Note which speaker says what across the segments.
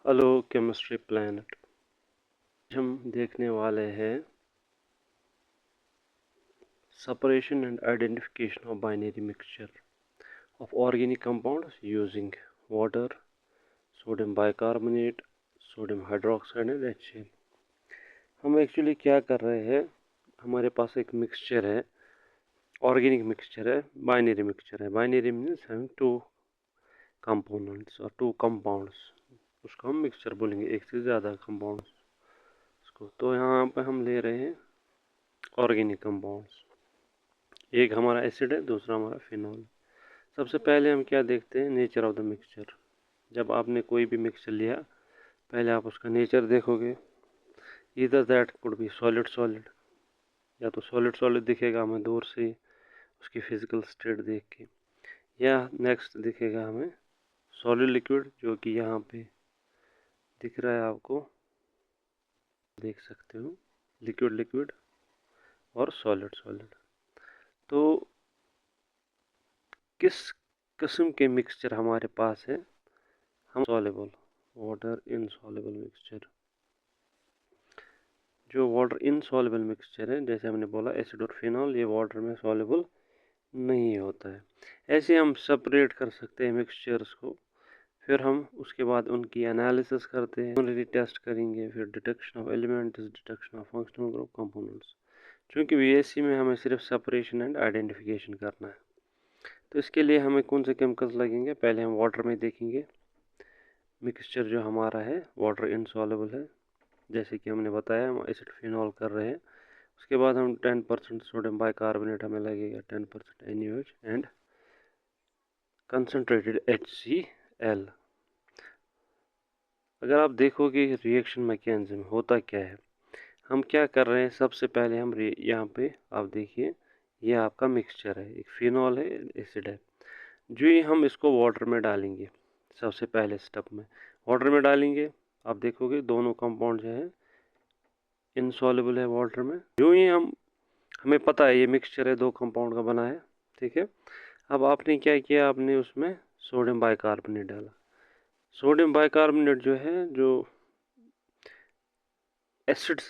Speaker 1: Hello chemistry planet. हम देखने वाले हैं separation and identification of binary mixture of organic compounds using water, sodium bicarbonate, sodium hydroxide and HCl। हम actually क्या कर रहे हैं, हमारे पास एक मिक्सचर है, ऑर्गेनिक मिक्सचर है, बाइनरी मिक्सचर है। Binary means having two components और टू कंपाउंड्स, उसको हम मिक्सचर बोलेंगे, एक से ज़्यादा कंपाउंड्स को। तो यहाँ पे हम ले रहे हैं ऑर्गेनिक कंपाउंड्स, एक हमारा एसिड है, दूसरा हमारा फिनॉल। सबसे पहले हम क्या देखते हैं, नेचर ऑफ द मिक्सचर। जब आपने कोई भी मिक्सचर लिया, पहले आप उसका नेचर देखोगे। Either that could be solid solid, या तो सॉलिड सॉलिड दिखेगा हमें दूर से उसकी फिजिकल स्टेट देख के, या नेक्स्ट दिखेगा हमें सॉलिड लिक्विड, जो कि यहाँ पे दिख रहा है आपको, देख सकते हो, लिक्विड लिक्विड और सॉलिड सॉलिड। तो किस किस्म के मिक्सचर हमारे पास है, हम सॉल्युबल वाटर इनसॉल्युबल मिक्सचर। जो वाटर इनसॉल्युबल मिक्सचर है, जैसे हमने बोला एसिड और फिनॉल, ये वाटर में सॉल्युबल नहीं होता है। ऐसे हम सेपरेट कर सकते हैं मिक्सचर्स को, फिर हम उसके बाद उनकी एनालिसिस करते हैं, टेस्ट करेंगे, फिर detection of elements, detection of functional group components. चूँकि बीएससी में हमें सिर्फ सेपरेशन एंड आइडेंटिफिकेशन करना है, तो इसके लिए हमें कौन से केमिकल्स लगेंगे, पहले हम वाटर में देखेंगे। मिक्सचर जो हमारा है वाटर इनसॉल्युबल है, जैसे कि हमने बताया हम एसिड फिनॉल कर रहे हैं। उसके बाद हम 10% सोडियम बाइकार्बोनेट हमें लगेगा, 10% NaOH एंड कंसनट्रेटेड HCl। अगर आप देखोगे रिएक्शन मैकेनिज्म होता क्या है, हम क्या कर रहे हैं, सबसे पहले हम यहाँ पे आप देखिए, ये आपका मिक्सचर है, एक फिनॉल है, एसिड है। जो ही हम इसको वाटर में डालेंगे, सबसे पहले स्टेप में वाटर में डालेंगे, आप देखोगे दोनों कंपाउंड जो है इनसॉल्युबल है वाटर में। जो ही हमें पता है ये मिक्सचर है, दो कंपाउंड का बना है, ठीक है। अब आपने क्या किया, आपने उसमें सोडियम बाइकार्बोनेट डाला। सोडियम बाइकार्बोनेट जो है, जो एसिड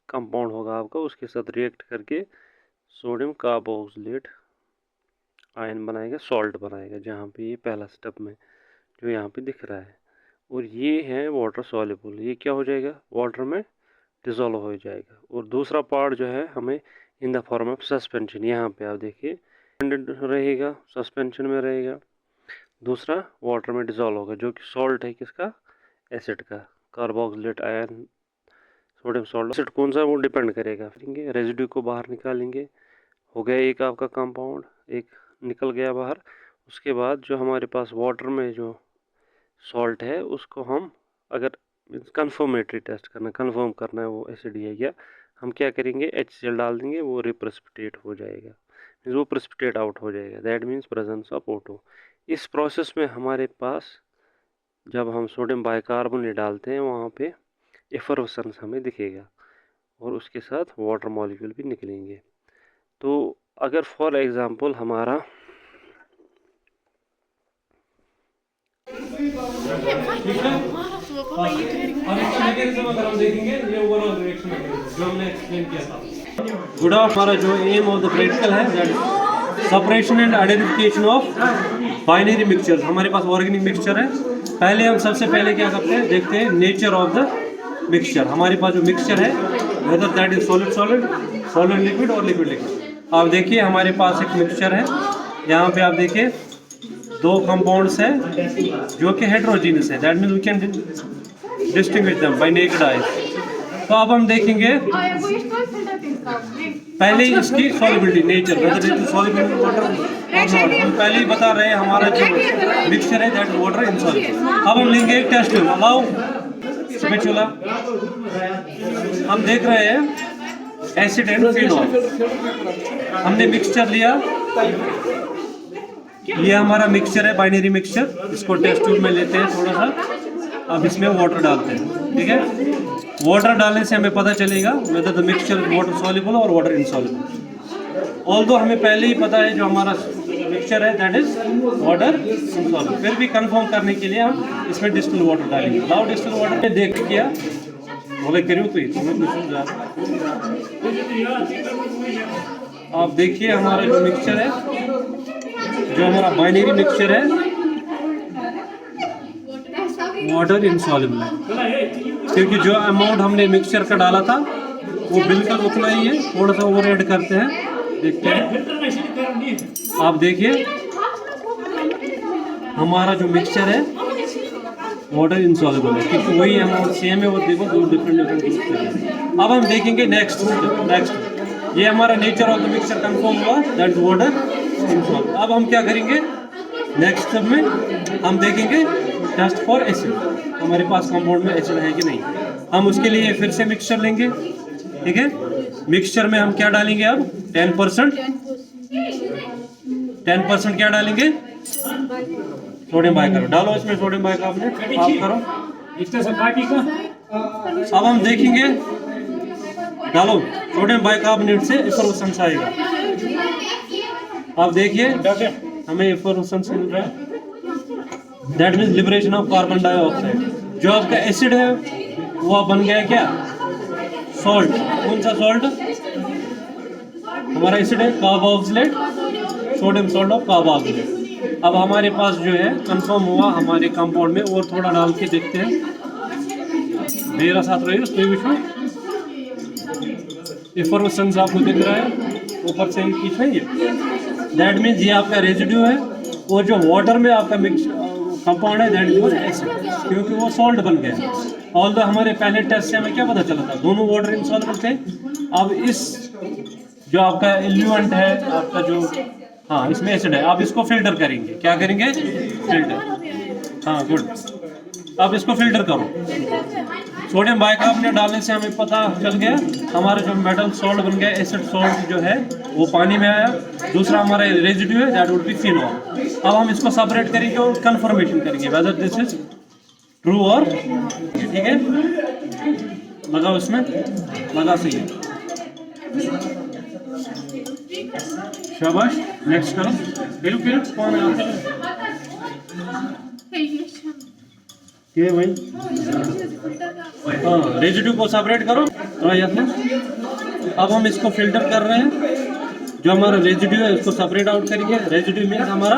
Speaker 1: कंपाउंड होगा आपका, उसके साथ रिएक्ट करके सोडियम कार्बोक्सिलेट आयन बनाएगा, सॉल्ट बनाएगा, जहाँ पे ये पहला स्टेप में जो यहाँ पे दिख रहा है। और ये है वाटर सॉल्युबल, ये क्या हो जाएगा, वाटर में डिज़ोल्व हो जाएगा। और दूसरा पार्ट जो है हमें इन द फॉर्म ऑफ सस्पेंशन, यहाँ पे आप देखिए रहेगा, सस्पेंशन में रहेगा। दूसरा वाटर में डिज़ोल्व होगा, जो कि सॉल्ट है, किसका, एसिड का, carboxylate ion, sodium salt. Acid कौन सा, वो डिपेंड करेगा। फिर रेजिड्यू को बाहर निकालेंगे, हो गया एक आपका कंपाउंड, एक निकल गया बाहर। उसके बाद जो हमारे पास वाटर में जो सॉल्ट है, उसको हम अगर कन्फर्मेटरी टेस्ट करना, कन्फर्म करना है वो एसिड है क्या, हम क्या करेंगे, HCl डाल देंगे, वो रिप्रेसिपिटेट हो जाएगा, वो प्रेसिपिटेट आउट हो जाएगा, that means presence of O2। इस प्रोसेस में हमारे पास जब हम सोडियम बाइकार्बोनेट डालते हैं, वहाँ पे एफरवेसेंस हमें दिखेगा, और उसके साथ वाटर मॉलिक्यूल भी निकलेंगे। तो अगर फॉर एग्जांपल हमारा गुड ऑफ हमारा जो एम ऑफ द प्रैक्टिकल है, separation and identification of binary mixture. हमारे पास ऑर्गेनिक मिक्सचर है, पहले हम सबसे पहले क्या करते हैं, देखते हैं नेचर ऑफ द मिक्सचर। हमारे पास जो मिक्सचर है, whether that is solid solid, solid liquid और लिक्विड लिक्विड। आप देखिए हमारे पास एक मिक्सचर है, यहाँ पे आप देखिए दो कंपाउंड्स हैं जो कि हेटेरोजीनियस है, that means we can distinguish them by naked eyes. तो अब हम देखेंगे पहले इसकी solubility, nature, whether it is soluble in water और नॉट। हम पहले ही बता रहे हैं हमारा जो मिक्सचर है दैट वाटर इनसॉल्युबल। अब हम लेंगे एक टेस्ट ट्यूब, अलाउ स्पेचुला। हम देख रहे हैं एसिड एंड फिनॉल, हमने मिक्सचर लिया, ये हमारा मिक्सचर है, बाइनरी मिक्सचर। इसको टेस्ट ट्यूब में लेते हैं थोड़ा सा, अब इसमें वाटर डालते हैं, ठीक है। वाटर डालने से हमें पता चलेगा whether the mixture water soluble और वाटर इनसॉल्युबल। ऑल्दो हमें पहले ही पता है जो हमारा मिक्सचर मिक्सचर है दैट इज वाटर इनसॉल्युबल। फिर भी कंफर्म करने के लिए हम इसमें डिस्टिल वाटर डालेंगे। लाओ डिस्टिल वाटर में देख किया बोले करूँ तो आप देखिए हमारा जो मिक्सचर है, जो हमारा बाइनरी मिक्सचर है वाटर इनसॉल्युबल है, क्योंकि जो अमाउंट हमने मिक्सचर का डाला था वो बिल्कुल उतना ही है, थोड़ा सा और ऐड करते हैं, देखते हैं। आप देखिए हमारा जो मिक्सचर है वाटर इनसॉल्युबल है, क्योंकि वही अमाउंट सेम है, वो देखो दो डिफरेंट अब हम देखेंगे नेक्स्ट। ये हमारा nature of the mixture confirm हुआ दैट इज वाटर इनसॉल्युबल। अब हम क्या करेंगे नेक्स्ट स्टेप में हम देखेंगे टेस्ट फॉर एसिड, हमारे पास कंपाउंड में एसिड है कि नहीं। हम उसके लिए फिर से मिक्सचर लेंगे, ठीक है। मिक्सचर में हम क्या डालेंगे अब 10% क्या डालेंगे सोडियम बाइकार्बोनेट। डालो इसमें सोडियम बाइकार्बोनेट, आप करो। अब हम देखेंगे, डालो सोडियम बाइकार्बोनेट से एफलोरेसेंस आएगा। आप देखिए हमें एफलोरेसेंस मिल रहा है, that means liberation of carbon dioxide. जो आपका एसिड है वो बन गया क्या सॉल्ट। कौन सा सॉल्ट हमारा एसिड है carboxylate, sodium salt of carboxylate. अब हमारे पास जो है कंफर्म हुआ हमारे कंपाउंड में, और थोड़ा डाल के देखते हैं। मेरा साथ रहिए तो एफलोरेसेंस आपको दिख रहा है ऊपर से पीछे ये, दैट मीन्स ये आपका रेजिड्यू है, और जो वाटर में आपका मिक्स कंपाउंड है दैट इज एसिड, क्योंकि वो सॉल्ट बन गया। ऑल्दो हमारे पहले टेस्ट से हमें क्या पता चला था दोनों वाटर इनसॉल्युबल थे। अब इस जो आपका एल्यूएंट है आपका जो, हाँ इसमें एसिड है, आप इसको फिल्टर करेंगे। क्या करेंगे फिल्टर, हाँ गुड। अब इसको फिल्टर करो। सोडियम बाइकार्बोनेट डालने से हमें पता चल गया हमारा जो मेटल सॉल्ट बन गया, एसिड सॉल्ट जो है वो पानी में आया। दूसरा हमारा रेजिड्यू है दैट वुड बी फिनॉल। अब हम इसको सेपरेट करेंगे और कंफर्मेशन करेंगे वेदर दिस इज ट्रू और, ठीक है। लगाओ इसमें, लगा सही है, शाबाश। नेक्स्ट करो, फिर कौन है ये भाई, हाँ रेजिड्यू को सेपरेट करो। अब हम इसको फिल्टर कर रहे हैं, जो हमारा रेजिड्यू है उसको सेपरेट आउट करेंगे। रेजिड्यू मीन्स हमारा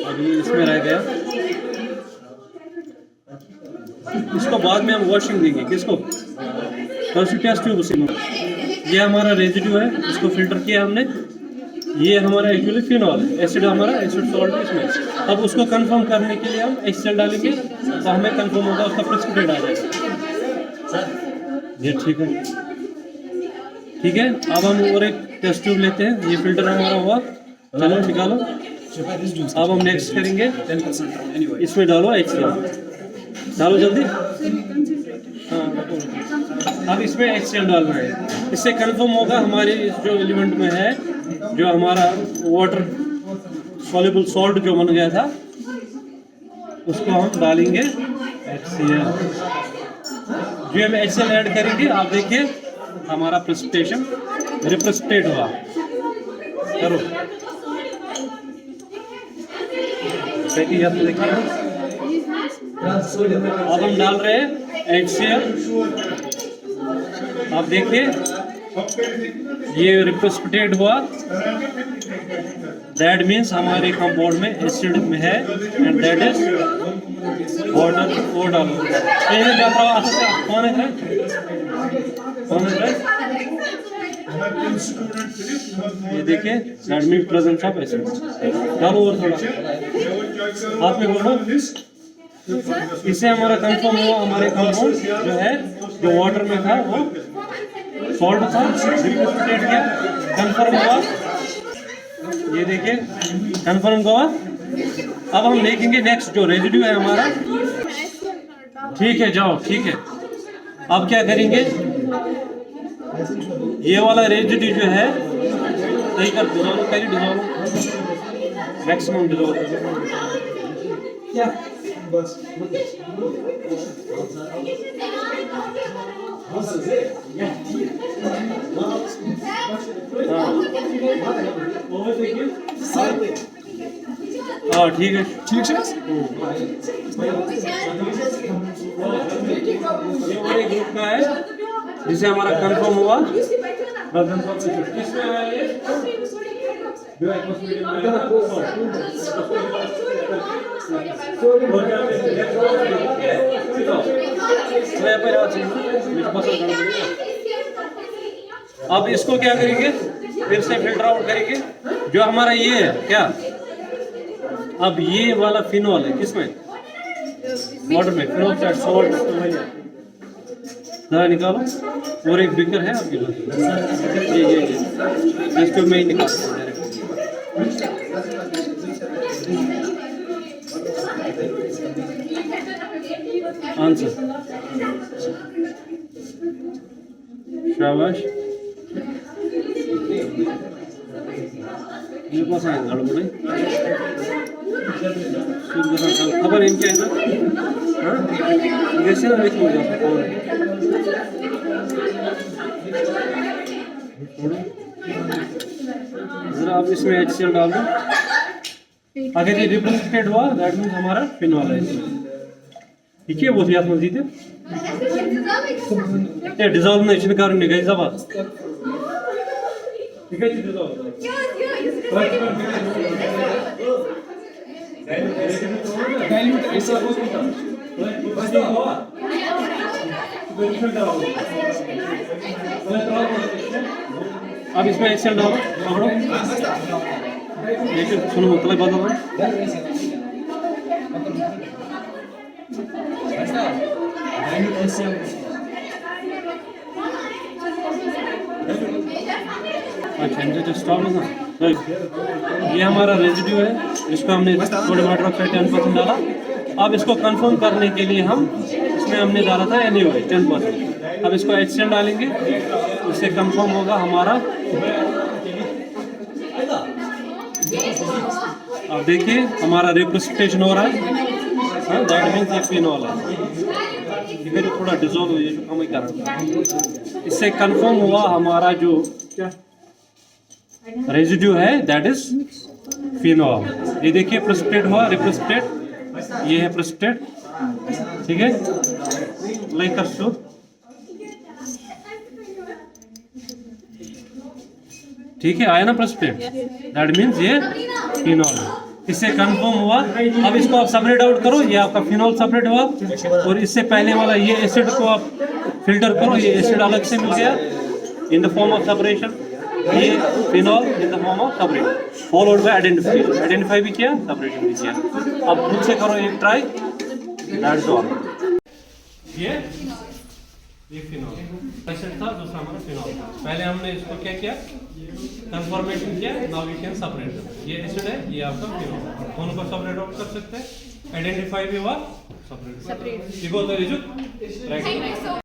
Speaker 1: अभी इसमें रह गया, इसको बाद में हम वॉशिंग देंगे। किसको टेस्ट ट्यूब से। ये हमारा रेजिड्यू है, इसको फिल्टर किया हमने। ये हमारा एक्चुअली फिनॉल है, एसिड हमारा एसिड सॉल्ट है इसमें। अब उसको कंफर्म करने के लिए हम HCl डालेंगे, तो हमें कंफर्म होगा उसका प्रेसिपिटेट आ जाएगा। ये ठीक है, ठीक है। अब हम और एक टेस्ट ट्यूब लेते हैं, ये फिल्टर हमारा हुआ, चलो निकालो। अब हम नेक्स्ट करेंगे, इसमें डालो HCl, डालो जल्दी। हाँ अब इसमें HCl डालना है, इससे कंफर्म होगा हमारे इस जो एलिमेंट में है जो हमारा वाटर सॉल्युबल सॉल्ट जो बन गया था उसको हम डालेंगे HCl। जो हम HCl ऐड करेंगे आप देखिए हमारा प्रेसिपिटेशन रिप्रेसिपिटेट हुआ। करो देखिए, अब हम डाल रहे हैं HCl। आप देखिए ये रिप्रेसिपिटेट हुआ, दैट मीन्स हमारे कंपाउंड में एसिड में है एंड दैट इज वाटर। वो डालो कौन है ये देखिए that means presence of acid. डालो और थोड़ा हाथ में बोलो, इससे हमारा कंफर्म हुआ हमारे कंपाउंड जो है जो वाटर में था वो सॉल्ट था, रिप्रेसिपिटेट किया, कंफर्म हुआ। ये देखिए कंफर्म हुआ। अब हम देखेंगे नेक्स्ट जो रेजिड्यू है हमारा, ठीक है जाओ, ठीक है। अब क्या करेंगे, ये वाला रेजिड्यू जो है सही कर डिजोल्व करिए, डिजोल्व मैक्सिमम डिजोल्व क्या हाँ ठीक है।
Speaker 2: ठीक है
Speaker 1: ये हमारे ग्रुप का है जिसे हमारा कंफर्म हुआ। किसमें आया ये? अब इसको क्या करेंगे, फिर से फिल्टर आउट करेंगे। जो हमारा ये है क्या, अब ये वाला फिनॉल है किसमें, वाटर में, फिनॉल का सॉल्ट जरा निकालो। और एक बीकर है आपके पास, ये इसको मैं ही निकालता हूँ डायरेक्ट। आंसर शाबाश। मेरे पास आए गड़बड़ है, खबर इनके है ना। हाँ जैसे ना देखिए जरा आप इसमें HCl डाल दो। अगर ये रिप्रेसिपिटेट हुआ दैट मीन्स हमारा फिनॉल है इसमें। ठीक है, बहुत याद मजीद है डिजॉल्व नहीं करने गई जबात। ठीक है डिजॉल्व अब इसमें HCl डालो, पकड़ो। देखिए सुनो मतलब बताओ। अच्छा इनसे स्टॉप है ना। ये हमारा रेजिड्यू है, इसको हमने सोडियम हाइड्रोक्साइड 10% डाला। अब इसको कंफर्म करने के लिए हम इसमें हमने डाला था NaOH 10%। अब इसको HCl डालेंगे, इससे कंफर्म होगा हमारा। अब देखिए हमारा रिप्रेसिपिटेशन हो रहा है, दैट मीन्स ये फिनॉल है। ये जो थोड़ा डिजोल्व हुई है, जो कम ही कर रहा है, इससे कंफर्म हुआ हमारा जो क्या रेजिड्यू है दैट इज फिनॉल। ये देखिए प्रेसिपिटेट हुआ, रिप्रेसिपिटेट, ये है प्रेसिपिटेट। ठीक है, लाइक कर शो। ठीक है, आया ना प्रेसिपिटेट, दैट मीन्स ये फिनॉल है। इससे कंफर्म हुआ। अब इसको आप सेपरेट आउट करो, ये आपका फिनॉल सेपरेट हुआ। और इससे पहले वाला ये एसिड को आप फिल्टर करो, ये एसिड अलग से मिल गया in the form of separation, ये phenol in the form of separation, followed by identification. Identify भी किया, सेपरेशन भी किया। अब खुद से करो एक ट्राई, दैट्स ऑल। ये फिनॉल एसिड था, दूसरा हमारा फिनॉल था। पहले हमने इसको क्या किया, कंफर्मेशन किया। Now we can separate. ये एसिड है, ये आपका फिनॉल। दोनों को सेपरेट आउट कर सकते हैं। आइडेंटिफाई भी हुआ, सेपरेट।